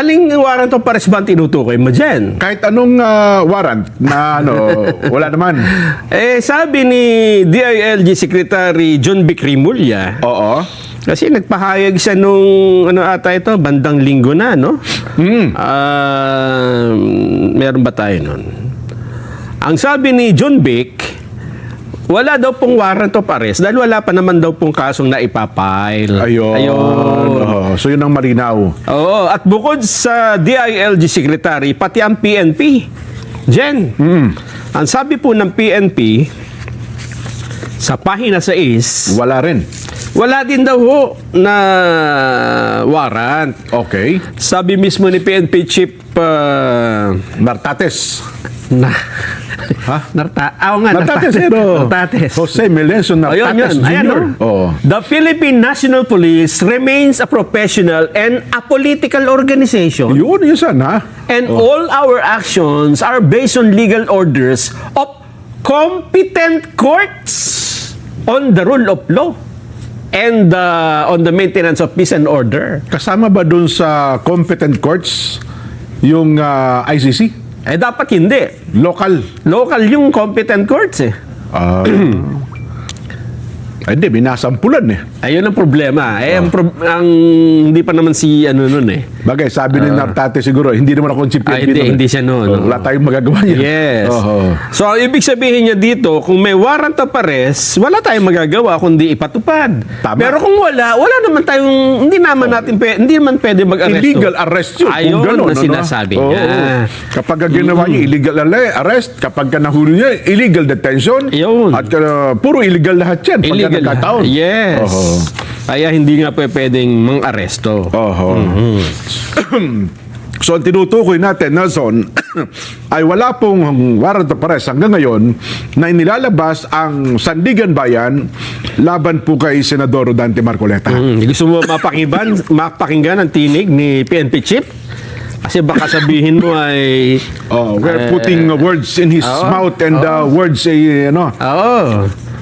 Aling warrant of arrest ba ang tinutukoy mo dyan? Kahit anong warrant na wala naman. Sabi ni DILG Secretary John B. Crimulya, Oo. kasi nagpahayag siya nung, bandang linggo na, no? Meron ba tayo nun? Ang sabi ni John Bick, wala daw pong warrant of arrest dahil wala pa naman daw pong kasong naipapile. Ayun. So yun ang malinaw. Oo, at bukod sa DILG Secretary, pati ang PNP. Jen, ang sabi po ng PNP, sa pahina 6, Wala rin. wala din daw ho na warrant. Okay. Sabi mismo ni PNP Chief Nartates. Nartates. Nartates. Jose Melencio Nartates Ayun, ayan, Jr. no? Oo. The Philippine National Police remains a professional and apolitical organization. Yun sana. And all our actions are based on legal orders of competent courts on the rule of law and on the maintenance of peace and order. Kasama ba dun sa competent courts yung ICC? Dapat hindi. Local? Local yung competent courts eh. Hindi, binasampulan eh. Ayun ang problema. Ang hindi pa naman si nun eh. Bagay, sabi ni Nartates siguro, hindi naman ako si PNP. Hindi siya nun. Wala tayong magagawa niya. Yes. Oo. So, ang ibig sabihin niya dito, kung may warrant of arrest, wala tayong magagawa kundi ipatupad. Tama. Pero kung wala naman tayong, hindi naman pwede mag-arresto. Illegal arrest yun. Ayun kung gano'n, na sinasabi Oo. niya. Kapag ginawa niya illegal arrest, kapag nahuli niya, illegal detention, Yun. at puro illegal lahat yan. Pagka Illegal. nagkataon. Yes. Oo. Kaya hindi nga pwedeng mang-aresto. Oho. So, ang tinutukoy natin, Nelson, ay wala pong warrant of arrest hanggang ngayon na inilalabas ang Sandigan Bayan laban po kay Senador Rodante Marcoleta. Gusto mo mapakinggan ang tinig ni PNP Chief? Kasi baka sabihin mo ay... We're putting words in his mouth and words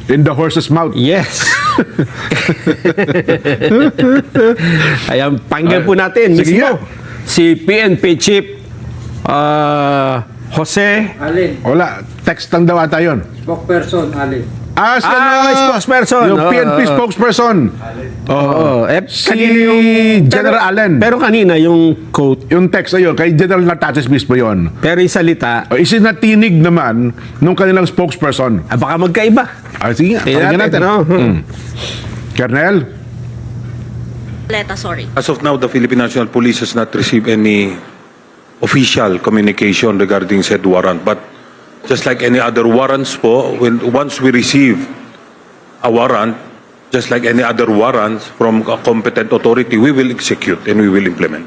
in the horse's mouth. Yes. Ayan, pakinggan po natin Sige mismo. nga. Si PNP Chief Jose... Alin, Wala, text lang daw ata yun. spokesperson, Alin. spokesperson. Yung PNP spokesperson. Kanina General Allen. Pero kanina yung quote, Yung text ayun, kay General Nartates mismo yun. pero yung salita, Isinatinig naman nung kanilang spokesperson. baka magkaiba. Sige nga, pakinggan natin. no? Colonel? Sorry. As of now, the Philippine National Police has not received any official communication regarding said warrant. But just like any other warrants po, once we receive a warrant, just like any other warrants from a competent authority, we will execute and we will implement.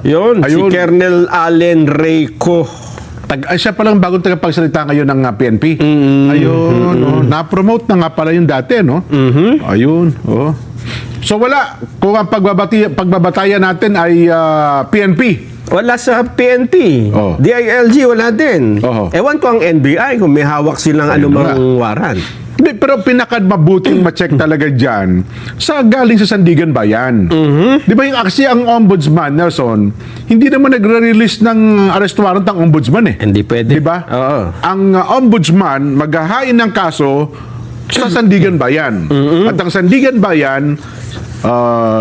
Yun, si Ayun. Colonel Allen Reyco. Siya palang bagong tagapagsalita ngayon ng PNP. Ayun. Na-promote na nga pala yung dati, no? Ayun. So wala. Kung ang pagbabatayan natin ay PNP. Wala sa PNP. Oh. DILG, wala din. Oh. Ewan ko ang NBI kung may hawak silang anumang warrant. Hindi, pero pinakamabuting ma-check talaga dyan galing sa Sandigan Bayan. Di ba yung kasi ang ombudsman, Nelson, hindi naman nagre-release ng arrest warrant ang ombudsman eh. Hindi pwede. Di ba? Oo. Ang ombudsman maghahain ng kaso sa Sandigan Bayan. At ang Sandigan Bayan,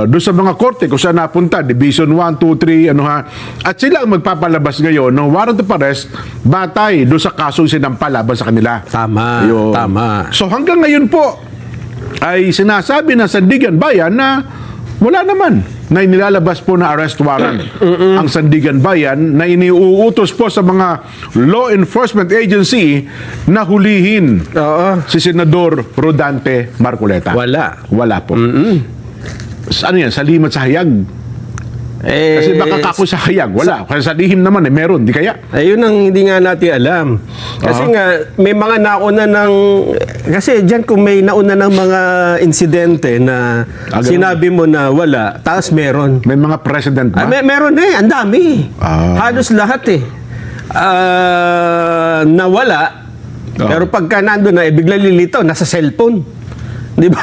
doon sa mga korte kung saan napunta, Division 1, 2, 3, at sila ang magpapalabas ngayon ng warrant of arrest batay doon sa kasong sinampa laban sa kanila. Tama, Ayun. tama. So hanggang ngayon po ay sinasabi ng Sandigan Bayan na wala naman na inilalabas po na arrest warrant ang Sandigan Bayan na iniuutos po sa mga law enforcement agency na hulihin si Senador Rodante Marcoleta. Wala po. Ano yan? Sa limat sa hayag? Kasi baka kako sa hayag. Wala. Kasi sa lihim naman meron. Di kaya? Ayun ang hindi nga natin alam. Kasi nga, may mga nauna ng... Kasi dyan kung may nauna ng mga insidente na sinabi mo na wala, tapos meron. May mga president ba? Meron ang dami. Halos lahat nawala. Pero pagka nandun na, bigla lilitaw, nasa cellphone. Di ba?